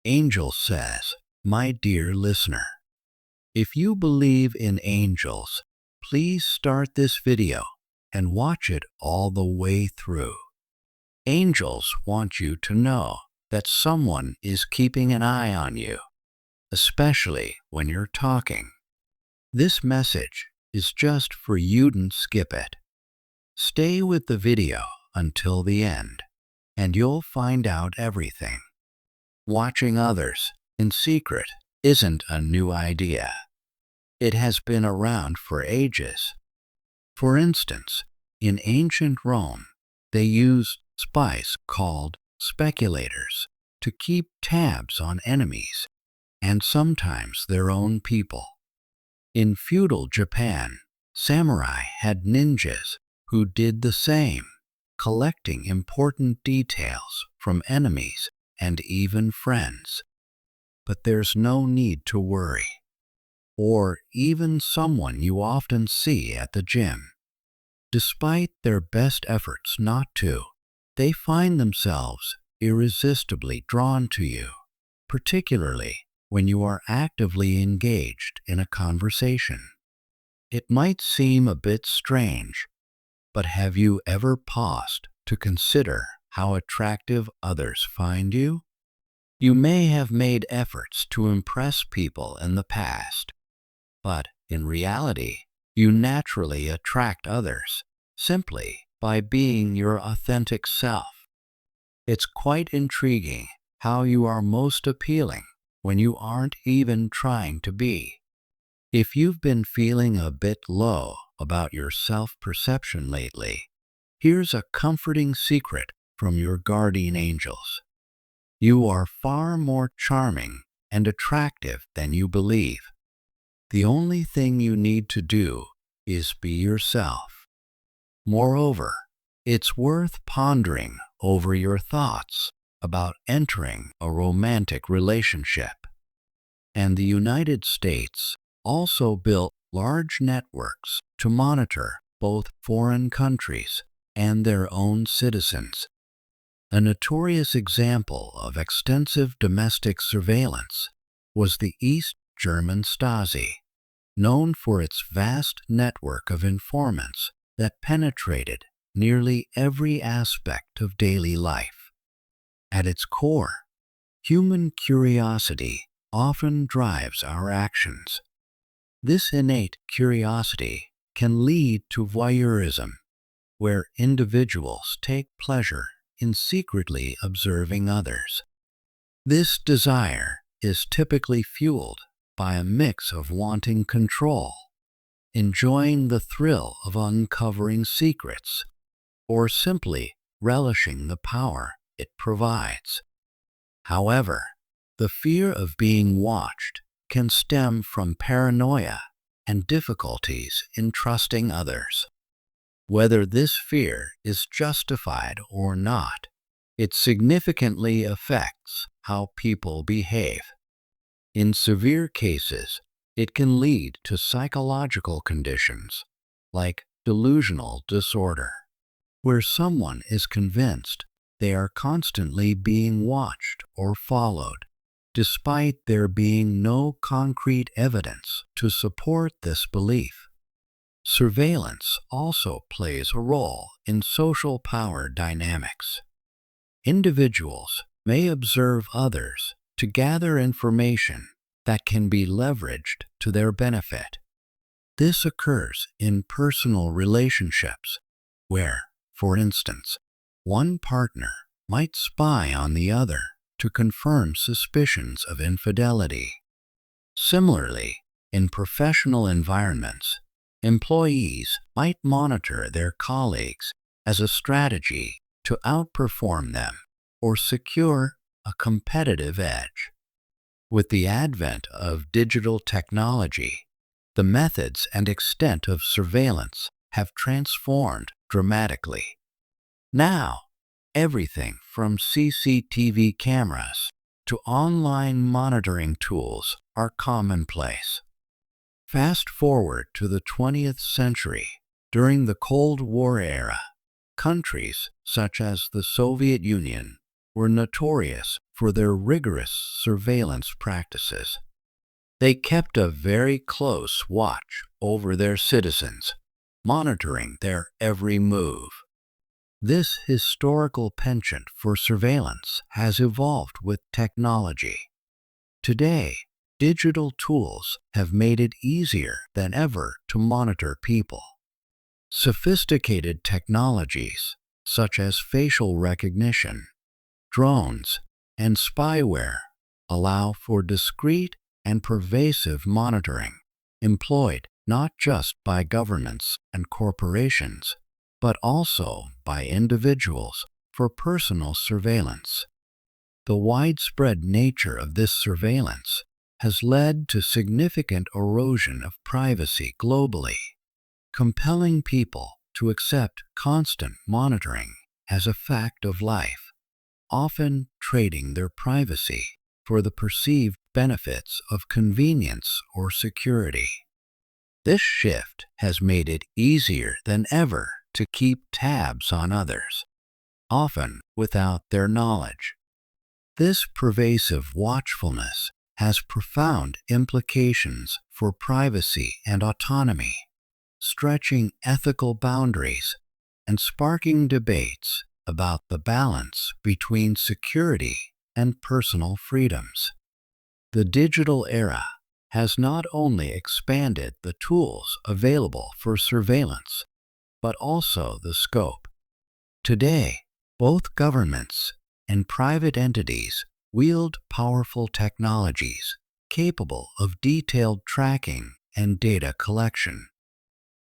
Angel says, "My dear listener, if you believe in angels, please start this video and watch it all the way through. Angels want you to know that someone is keeping an eye on you, especially when you're talking. This message is just for you to skip it. Stay with the video until the end, and you'll find out everything. Watching others in secret isn't a new idea. It has been around for ages. For instance, in ancient Rome, they used spies called speculators to keep tabs on enemies and sometimes their own people. In feudal Japan, samurai had ninjas who did the same, collecting important details from enemies and even friends. But there's no need to worry. Or even someone you often see at the gym. Despite their best efforts not to, they find themselves irresistibly drawn to you, particularly when you are actively engaged in a conversation. It might seem a bit strange, but have you ever paused to consider how attractive others find you? You may have made efforts to impress people in the past, but in reality, you naturally attract others simply by being your authentic self. It's quite intriguing how you are most appealing when you aren't even trying to be. If you've been feeling a bit low about your self-perception lately, here's a comforting secret from your guardian angels. You are far more charming and attractive than you believe. The only thing you need to do is be yourself. Moreover, it's worth pondering over your thoughts about entering a romantic relationship. And the United States also built large networks to monitor both foreign countries and their own citizens. A notorious example of extensive domestic surveillance was the East German Stasi, known for its vast network of informants that penetrated nearly every aspect of daily life. At its core, human curiosity often drives our actions. This innate curiosity can lead to voyeurism, where individuals take pleasure in secretly observing others. This desire is typically fueled by a mix of wanting control, enjoying the thrill of uncovering secrets, or simply relishing the power it provides. However, the fear of being watched can stem from paranoia and difficulties in trusting others. Whether this fear is justified or not, it significantly affects how people behave. In severe cases, it can lead to psychological conditions like delusional disorder, where someone is convinced they are constantly being watched or followed, despite there being no concrete evidence to support this belief. Surveillance also plays a role in social power dynamics. Individuals may observe others to gather information that can be leveraged to their benefit. This occurs in personal relationships where, for instance, one partner might spy on the other to confirm suspicions of infidelity. Similarly, in professional environments, employees might monitor their colleagues as a strategy to outperform them or secure a competitive edge. With the advent of digital technology, the methods and extent of surveillance have transformed dramatically. Now, everything from CCTV cameras to online monitoring tools are commonplace. Fast forward to the 20th century, during the Cold War era, countries such as the Soviet Union were notorious for their rigorous surveillance practices. They kept a very close watch over their citizens, monitoring their every move. This historical penchant for surveillance has evolved with technology. Today, digital tools have made it easier than ever to monitor people. Sophisticated technologies, such as facial recognition, drones, and spyware, allow for discreet and pervasive monitoring, employed not just by governments and corporations, but also by individuals for personal surveillance. The widespread nature of this surveillance has led to significant erosion of privacy globally, compelling people to accept constant monitoring as a fact of life, often trading their privacy for the perceived benefits of convenience or security. This shift has made it easier than ever to keep tabs on others, often without their knowledge. This pervasive watchfulness has profound implications for privacy and autonomy, stretching ethical boundaries and sparking debates about the balance between security and personal freedoms. The digital era has not only expanded the tools available for surveillance, but also the scope. Today, both governments and private entities wield powerful technologies capable of detailed tracking and data collection.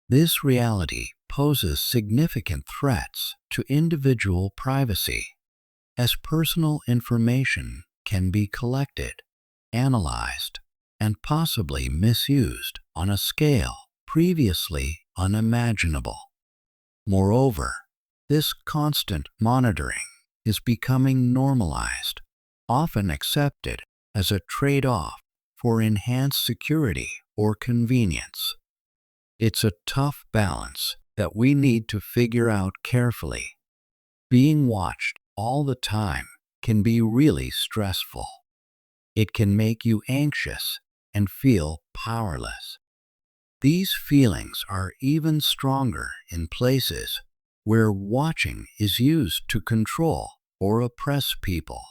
This reality poses significant threats to individual privacy, as personal information can be collected, analyzed, and possibly misused on a scale previously unimaginable. Moreover, this constant monitoring is becoming normalized, often accepted as a trade-off for enhanced security or convenience. It's a tough balance that we need to figure out carefully. Being watched all the time can be really stressful. It can make you anxious and feel powerless. These feelings are even stronger in places where watching is used to control or oppress people.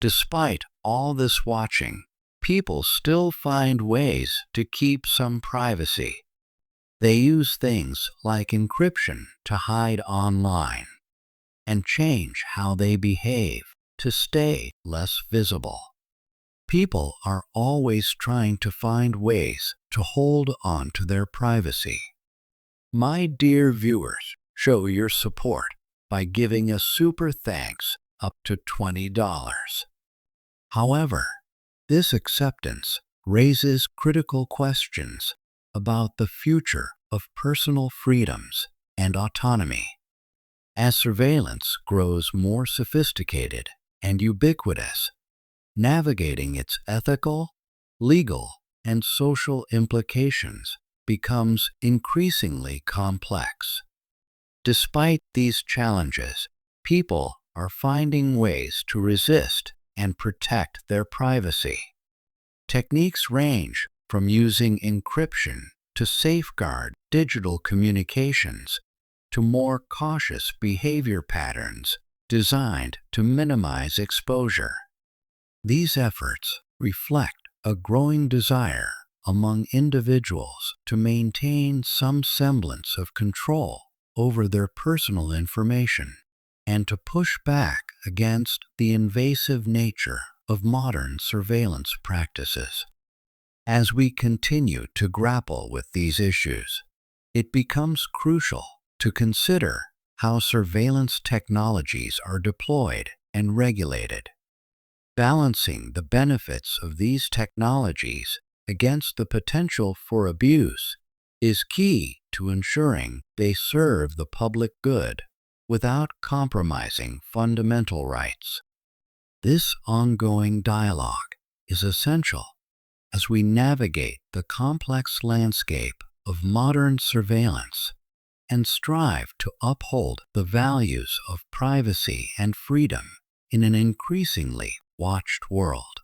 Despite all this watching, people still find ways to keep some privacy. They use things like encryption to hide online and change how they behave to stay less visible. People are always trying to find ways to hold on to their privacy. My dear viewers, show your support by giving a super thanks up to $20. However, this acceptance raises critical questions about the future of personal freedoms and autonomy. As surveillance grows more sophisticated and ubiquitous, navigating its ethical, legal, and social implications becomes increasingly complex. Despite these challenges, people are finding ways to resist and protect their privacy. Techniques range from using encryption to safeguard digital communications to more cautious behavior patterns designed to minimize exposure. These efforts reflect a growing desire among individuals to maintain some semblance of control over their personal information and to push back against the invasive nature of modern surveillance practices. As we continue to grapple with these issues, it becomes crucial to consider how surveillance technologies are deployed and regulated. Balancing the benefits of these technologies against the potential for abuse is key to ensuring they serve the public good without compromising fundamental rights. This ongoing dialogue is essential as we navigate the complex landscape of modern surveillance and strive to uphold the values of privacy and freedom in an increasingly watched world.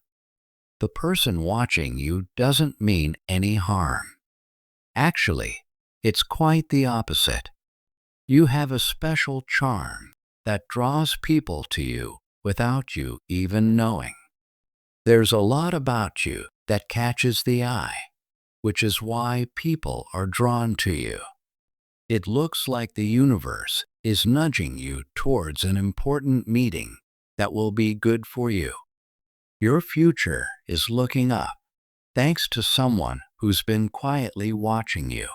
The person watching you doesn't mean any harm. Actually, it's quite the opposite. You have a special charm that draws people to you without you even knowing. There's a lot about you that catches the eye, which is why people are drawn to you. It looks like the universe is nudging you towards an important meeting that will be good for you. Your future is looking up, thanks to someone who's been quietly watching you.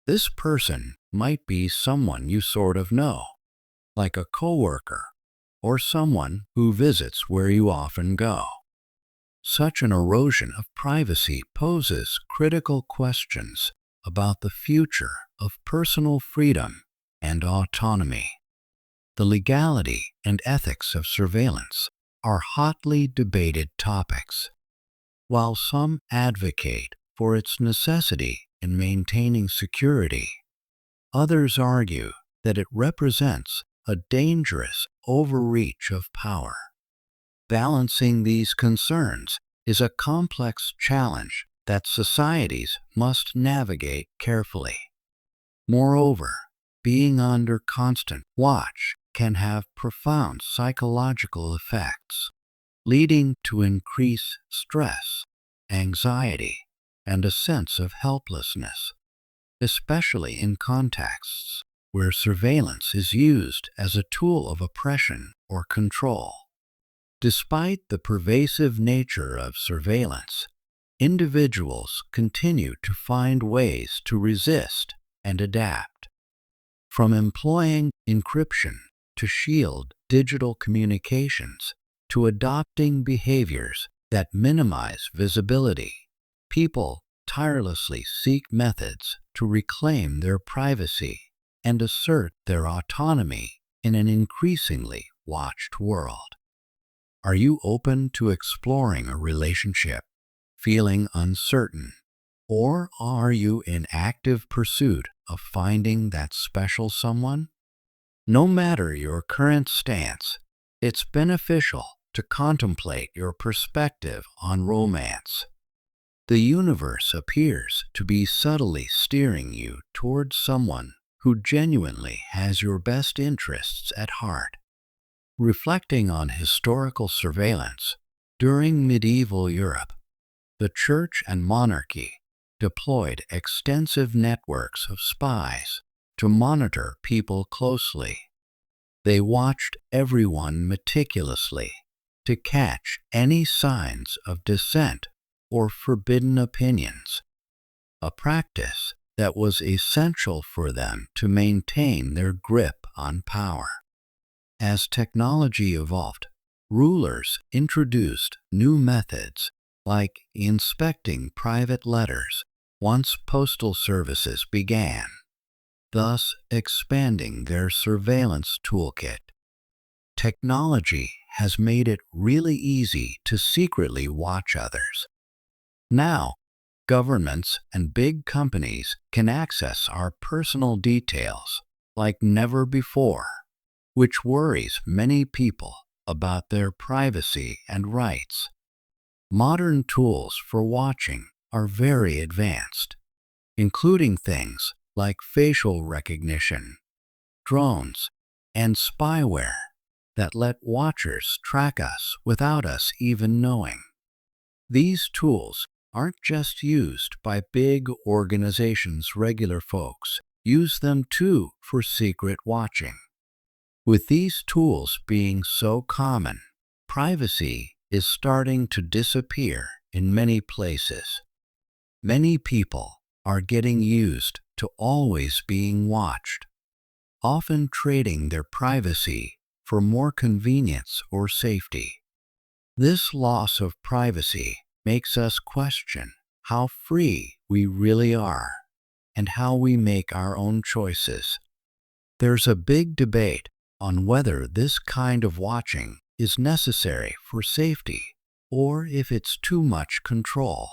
This person might be someone you sort of know, like a coworker or someone who visits where you often go. Such an erosion of privacy poses critical questions about the future of personal freedom and autonomy. The legality and ethics of surveillance are hotly debated topics. While some advocate for its necessity in maintaining security, others argue that it represents a dangerous overreach of power. Balancing these concerns is a complex challenge that societies must navigate carefully. Moreover, being under constant watch can have profound psychological effects, leading to increased stress, anxiety, and a sense of helplessness, especially in contexts where surveillance is used as a tool of oppression or control. Despite the pervasive nature of surveillance, individuals continue to find ways to resist and adapt. From employing encryption to shield digital communications to adopting behaviors that minimize visibility, people tirelessly seek methods to reclaim their privacy and assert their autonomy in an increasingly watched world. Are you open to exploring a relationship, feeling uncertain, or are you in active pursuit of finding that special someone? No matter your current stance, it's beneficial to contemplate your perspective on romance. The universe appears to be subtly steering you towards someone who genuinely has your best interests at heart. Reflecting on historical surveillance, during medieval Europe, the church and monarchy deployed extensive networks of spies to monitor people closely. They watched everyone meticulously to catch any signs of dissent or forbidden opinions, a practice that was essential for them to maintain their grip on power. As technology evolved, rulers introduced new methods like inspecting private letters once postal services began, thus expanding their surveillance toolkit. Technology has made it really easy to secretly watch others. Now, governments and big companies can access our personal details like never before, which worries many people about their privacy and rights. Modern tools for watching are very advanced, including things like facial recognition, drones, and spyware that let watchers track us without us even knowing. These tools aren't just used by big organizations. Regular folks use them too for secret watching. With these tools being so common, privacy is starting to disappear in many places. Many people are getting used to always being watched, often trading their privacy for more convenience or safety. This loss of privacy makes us question how free we really are and how we make our own choices. There's a big debate on whether this kind of watching is necessary for safety or if it's too much control.